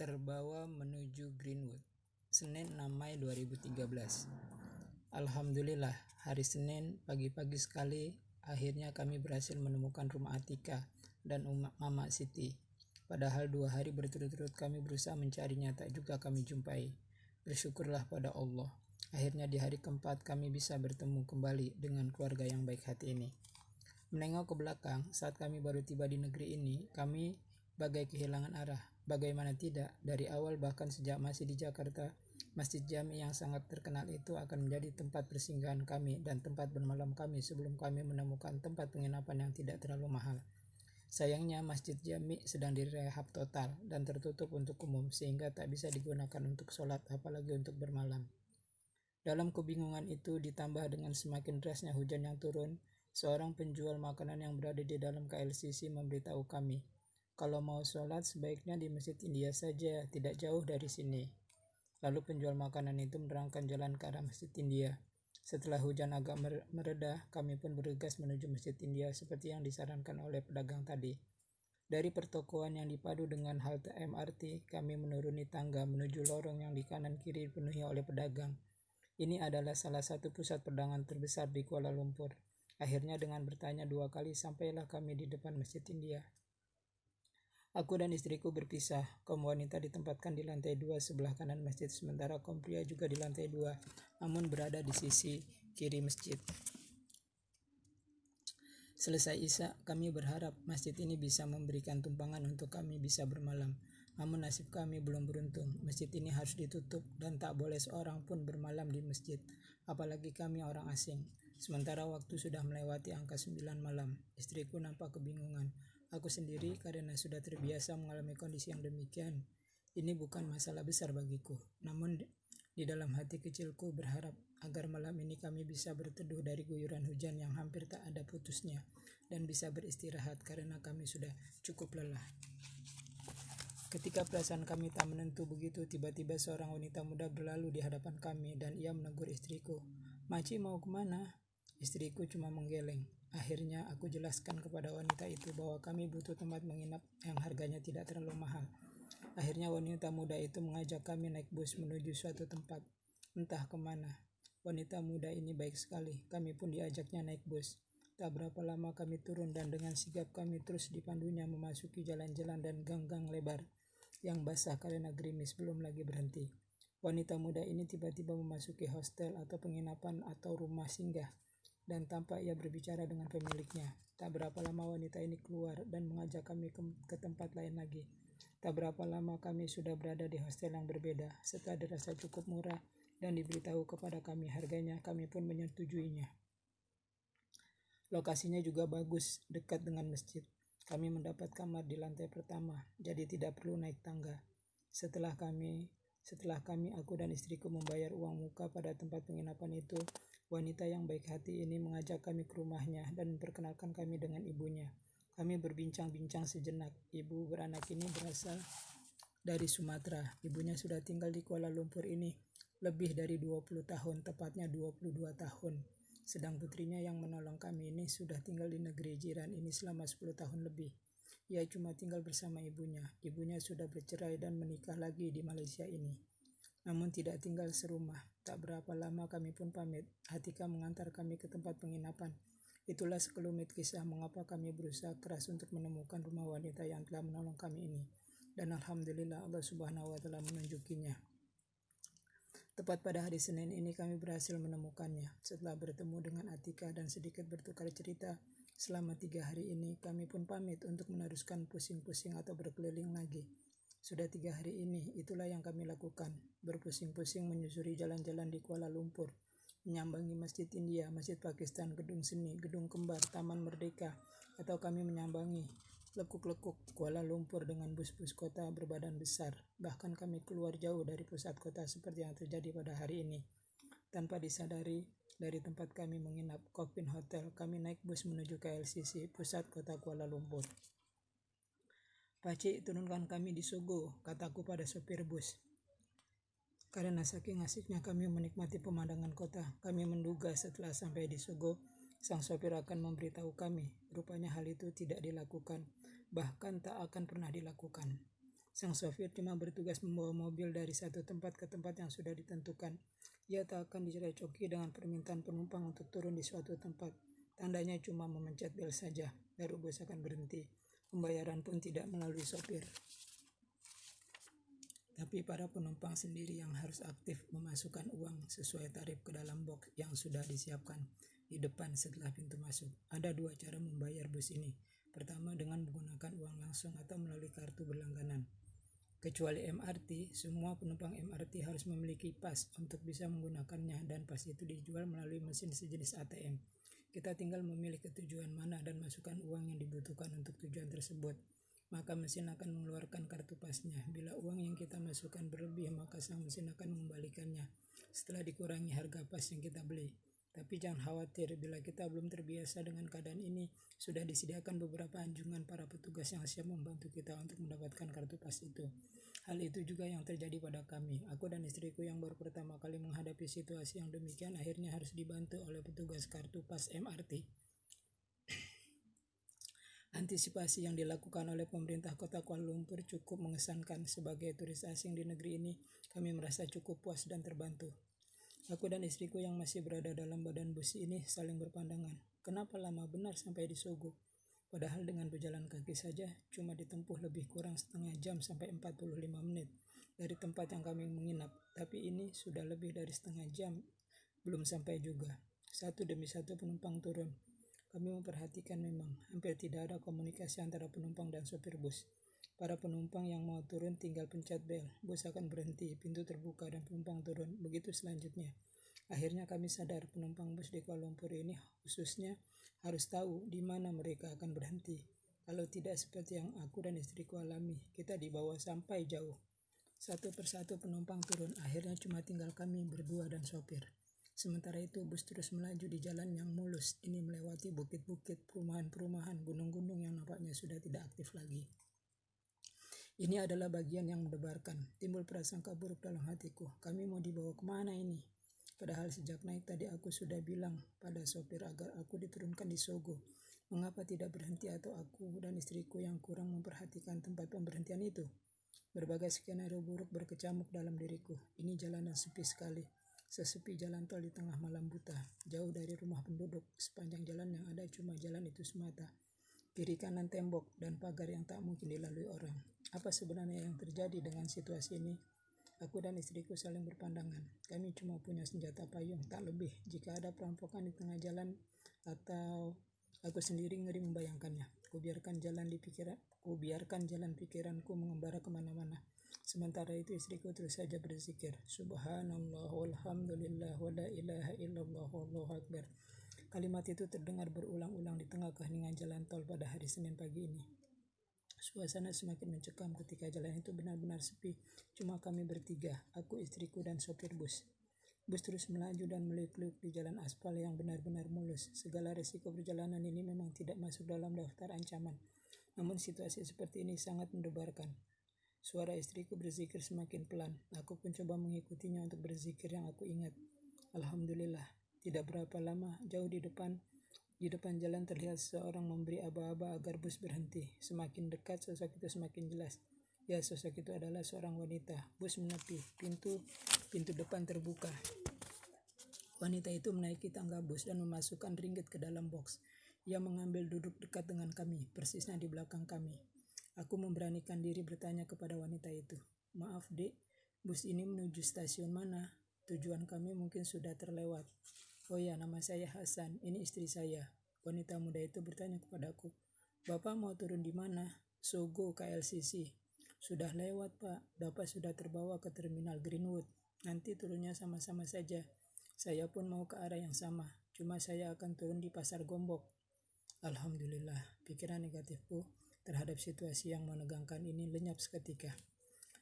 Terbawa menuju Greenwood, Senin 6 Mei 2013. Alhamdulillah, hari Senin pagi-pagi sekali akhirnya kami berhasil menemukan rumah Atika dan Mama Siti. Padahal 2 hari berturut-turut kami berusaha mencarinya, tak juga kami jumpai. Bersyukurlah pada Allah, akhirnya di hari keempat kami bisa bertemu kembali dengan keluarga yang baik hati ini. Menengok ke belakang, saat kami baru tiba di negeri ini, kami bagai kehilangan arah. Bagaimana tidak, dari awal bahkan sejak masih di Jakarta, Masjid Jami yang sangat terkenal itu akan menjadi tempat persinggahan kami dan tempat bermalam kami sebelum kami menemukan tempat penginapan yang tidak terlalu mahal. Sayangnya Masjid Jami sedang direhab total dan tertutup untuk umum sehingga tak bisa digunakan untuk sholat apalagi untuk bermalam. Dalam kebingungan itu ditambah dengan semakin derasnya hujan yang turun, seorang penjual makanan yang berada di dalam KLCC memberitahu kami, kalau mau sholat sebaiknya di Masjid India saja, tidak jauh dari sini. Lalu penjual makanan itu menerangkan jalan ke arah Masjid India. Setelah hujan agak mereda, kami pun bergegas menuju Masjid India seperti yang disarankan oleh pedagang tadi. Dari pertokoan yang dipadu dengan halte MRT, kami menuruni tangga menuju lorong yang di kanan kiri dipenuhi oleh pedagang. Ini adalah salah satu pusat perdagangan terbesar di Kuala Lumpur. Akhirnya dengan bertanya 2 kali sampailah kami di depan Masjid India. Aku dan istriku berpisah. Kaum wanita ditempatkan di lantai 2 sebelah kanan masjid, sementara kaum pria juga di lantai 2, namun berada di sisi kiri masjid. Selesai Isya, kami berharap masjid ini bisa memberikan tumpangan untuk kami bisa bermalam. Namun nasib kami belum beruntung. Masjid ini harus ditutup dan tak boleh seorang pun bermalam di masjid, apalagi kami orang asing. Sementara waktu sudah melewati angka 9 malam. Istriku nampak kebingungan. Aku sendiri karena sudah terbiasa mengalami kondisi yang demikian. Ini bukan masalah besar bagiku. Namun di dalam hati kecilku berharap agar malam ini kami bisa berteduh dari guyuran hujan yang hampir tak ada putusnya dan bisa beristirahat karena kami sudah cukup lelah. Ketika perasaan kami tak menentu begitu, tiba-tiba seorang wanita muda berlalu di hadapan kami dan ia menegur istriku. "Maci mau kemana?" Istriku cuma menggeleng. Akhirnya aku jelaskan kepada wanita itu bahwa kami butuh tempat menginap yang harganya tidak terlalu mahal. Akhirnya wanita muda itu mengajak kami naik bus menuju suatu tempat. Entah kemana. Wanita muda ini baik sekali. Kami pun diajaknya naik bus. Tak berapa lama kami turun dan dengan sigap kami terus dipandunya memasuki jalan-jalan dan gang-gang lebar yang basah karena gerimis belum lagi berhenti. Wanita muda ini tiba-tiba memasuki hostel atau penginapan atau rumah singgah dan tampak ia berbicara dengan pemiliknya. Tak berapa lama wanita ini keluar dan mengajak kami ke tempat lain lagi. Tak berapa lama kami sudah berada di hostel yang berbeda. Setelah dirasa cukup murah dan diberitahu kepada kami harganya, kami pun menyetujuinya. Lokasinya juga bagus, dekat dengan masjid. Kami mendapat kamar di lantai pertama, jadi tidak perlu naik tangga. Setelah kami, aku dan istriku membayar uang muka pada tempat penginapan itu, wanita yang baik hati ini mengajak kami ke rumahnya dan memperkenalkan kami dengan ibunya. Kami berbincang-bincang sejenak. Ibu beranak ini berasal dari Sumatera. Ibunya sudah tinggal di Kuala Lumpur ini lebih dari 20 tahun, tepatnya 22 tahun. Sedang putrinya yang menolong kami ini sudah tinggal di negeri jiran ini selama 10 tahun lebih. Ia cuma tinggal bersama ibunya. Ibunya sudah bercerai dan menikah lagi di Malaysia ini. Namun tidak tinggal serumah. Tak berapa lama kami pun pamit. Atika mengantar kami ke tempat penginapan. Itulah sekelumit kisah mengapa kami berusaha keras untuk menemukan rumah wanita yang telah menolong kami ini. Dan alhamdulillah Allah Subhanahu wa taala menunjukinya. Tepat pada hari Senin ini kami berhasil menemukannya. Setelah bertemu dengan Atika dan sedikit bertukar cerita selama 3 hari ini, kami pun pamit untuk meneruskan pusing-pusing atau berkeliling lagi. Sudah 3 hari ini, itulah yang kami lakukan. Berpusing-pusing menyusuri jalan-jalan di Kuala Lumpur, menyambangi Masjid India, Masjid Pakistan, Gedung Seni, Gedung Kembar, Taman Merdeka, atau kami menyambangi lekuk-lekuk Kuala Lumpur dengan bus-bus kota berbadan besar. Bahkan kami keluar jauh dari pusat kota seperti yang terjadi pada hari ini. Tanpa disadari, dari tempat kami menginap, Coffin Hotel, kami naik bus menuju KLCC, pusat kota Kuala Lumpur. "Pakcik, turunkan kami di Sogo," kataku pada sopir bus. Karena saking asiknya kami menikmati pemandangan kota, kami menduga setelah sampai di Sogo, sang sopir akan memberitahu kami. Rupanya hal itu tidak dilakukan, bahkan tak akan pernah dilakukan. Sang sopir cuma bertugas membawa mobil dari satu tempat ke tempat yang sudah ditentukan. Ia tak akan direcoki dengan permintaan penumpang untuk turun di suatu tempat. Tandanya cuma memencet bel saja, baru bus akan berhenti. Pembayaran pun tidak melalui sopir. Tapi para penumpang sendiri yang harus aktif memasukkan uang sesuai tarif ke dalam box yang sudah disiapkan di depan setelah pintu masuk. Ada 2 cara membayar bus ini. Pertama, dengan menggunakan uang langsung atau melalui kartu berlangganan. Kecuali MRT, semua penumpang MRT harus memiliki pas untuk bisa menggunakannya, dan pas itu dijual melalui mesin sejenis ATM. Kita tinggal memilih ke tujuan mana dan masukkan uang yang dibutuhkan untuk tujuan tersebut. Maka mesin akan mengeluarkan kartu pasnya. Bila uang yang kita masukkan berlebih, maka sang mesin akan mengembalikannya setelah dikurangi harga pas yang kita beli. Tapi jangan khawatir, bila kita belum terbiasa dengan keadaan ini, sudah disediakan beberapa anjungan para petugas yang siap membantu kita untuk mendapatkan kartu pas itu. Hal itu juga yang terjadi pada kami. Aku dan istriku yang baru pertama kali menghadapi situasi yang demikian akhirnya harus dibantu oleh petugas kartu pas MRT. Antisipasi yang dilakukan oleh pemerintah kota Kuala Lumpur cukup mengesankan. Sebagai turis asing di negeri ini, kami merasa cukup puas dan terbantu. Aku dan istriku yang masih berada dalam badan bus ini saling berpandangan. Kenapa lama benar sampai di Sogo? Padahal dengan berjalan kaki saja cuma ditempuh lebih kurang setengah jam sampai 45 menit dari tempat yang kami menginap. Tapi ini sudah lebih dari setengah jam, belum sampai juga. Satu demi satu penumpang turun. Kami memperhatikan memang hampir tidak ada komunikasi antara penumpang dan sopir bus. Para penumpang yang mau turun tinggal pencet bel, bus akan berhenti, pintu terbuka dan penumpang turun. Begitu selanjutnya. Akhirnya kami sadar penumpang bus di Kuala Lumpur ini khususnya harus tahu di mana mereka akan berhenti. Kalau tidak seperti yang aku dan istriku alami, kita dibawa sampai jauh. Satu persatu penumpang turun, akhirnya cuma tinggal kami berdua dan sopir. Sementara itu bus terus melaju di jalan yang mulus. Ini melewati bukit-bukit, perumahan-perumahan, gunung-gunung yang nampaknya sudah tidak aktif lagi. Ini adalah bagian yang mendebarkan. Timbul prasangka buruk dalam hatiku. Kami mau dibawa kemana ini? Padahal sejak naik tadi aku sudah bilang pada sopir agar aku diturunkan di Sogo. Mengapa tidak berhenti atau aku dan istriku yang kurang memperhatikan tempat pemberhentian itu? Berbagai skenario buruk berkecamuk dalam diriku. Ini jalanan sepi sekali. Sesepi jalan tol di tengah malam buta. Jauh dari rumah penduduk. Sepanjang jalan yang ada cuma jalan itu semata. Kiri kanan tembok dan pagar yang tak mungkin dilalui orang. Apa sebenarnya yang terjadi dengan situasi ini? Aku dan istriku saling berpandangan. Kami cuma punya senjata payung, tak lebih. Jika ada perampokan di tengah jalan atau aku sendiri ngeri membayangkannya. Kubiarkan jalan pikiranku mengembara kemana-mana. Sementara itu istriku terus saja berzikir. Subhanallah walhamdulillah wa la ilaha illallah wallahu akbar. Kalimat itu terdengar berulang-ulang di tengah keheningan jalan tol pada hari Senin pagi ini. Suasana semakin mencekam ketika jalan itu benar-benar sepi. Cuma kami bertiga, aku, istriku, dan sopir bus. Bus terus melaju dan meliuk-liuk di jalan aspal yang benar-benar mulus. Segala risiko perjalanan ini memang tidak masuk dalam daftar ancaman. Namun situasi seperti ini sangat mendebarkan. Suara istriku berzikir semakin pelan. Aku pun coba mengikutinya untuk berzikir yang aku ingat. Alhamdulillah. Tidak berapa lama, jauh di depan jalan terlihat seorang memberi aba-aba agar bus berhenti. Semakin dekat, sosok itu semakin jelas. Ya, sosok itu adalah seorang wanita. Bus menepi, pintu depan terbuka. Wanita itu menaiki tangga bus dan memasukkan ringgit ke dalam box. Ia mengambil duduk dekat dengan kami, persisnya di belakang kami. Aku memberanikan diri bertanya kepada wanita itu. Maaf dek, bus ini menuju stasiun mana? Tujuan kami mungkin sudah terlewat. Oh ya, nama saya Hasan, ini istri saya. Wanita muda itu bertanya kepadaku. Bapak mau turun di mana? Sogo KLCC. Sudah lewat pak, Bapak sudah terbawa ke terminal Greenwood. Nanti turunnya sama-sama saja. Saya pun mau ke arah yang sama, cuma saya akan turun di Pasar Gombok. Alhamdulillah, pikiran negatifku terhadap situasi yang menegangkan ini lenyap seketika.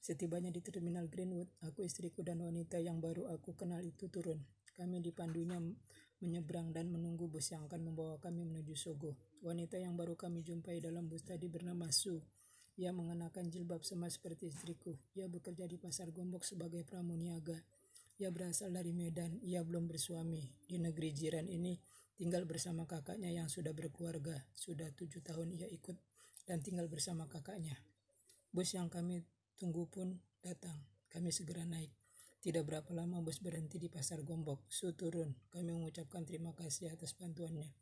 Setibanya di terminal Greenwood, aku, istriku, dan wanita yang baru aku kenal itu turun. Kami dipandunya menyeberang dan menunggu bus yang akan membawa kami menuju Sogo. Wanita yang baru kami jumpai dalam bus tadi bernama Su. Ia mengenakan jilbab sama seperti istriku. Ia bekerja di Pasar Gombok sebagai pramuniaga. Ia berasal dari Medan. Ia belum bersuami. Di negeri jiran ini tinggal bersama kakaknya yang sudah berkeluarga. Sudah 7 tahun ia ikut dan tinggal bersama kakaknya. Bus yang kami tunggu pun datang. Kami segera naik. Tidak berapa lama bus berhenti di Pasar Gombok. Su turun. Kami mengucapkan terima kasih atas bantuannya.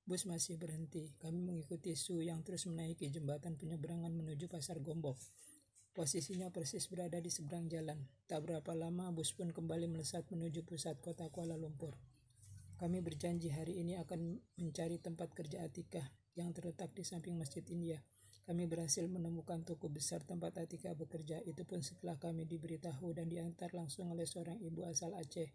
Bus masih berhenti. Kami mengikuti Su yang terus menaiki jembatan penyeberangan menuju Pasar Gombok. Posisinya persis berada di seberang jalan. Tak berapa lama bus pun kembali melesat menuju pusat kota Kuala Lumpur. Kami berjanji hari ini akan mencari tempat kerja Atikah yang terletak di samping Masjid India. Kami berhasil menemukan toko besar tempat Atikah bekerja. Itu pun setelah kami diberitahu dan diantar langsung oleh seorang ibu asal Aceh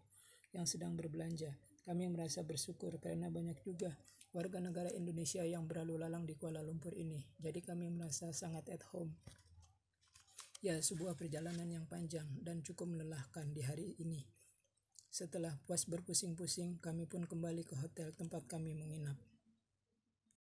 yang sedang berbelanja. Kami merasa bersyukur karena banyak juga warga negara Indonesia yang berlalu lalang di Kuala Lumpur ini. Jadi kami merasa sangat at home. Ya, sebuah perjalanan yang panjang dan cukup melelahkan di hari ini. Setelah puas berpusing-pusing, kami pun kembali ke hotel tempat kami menginap.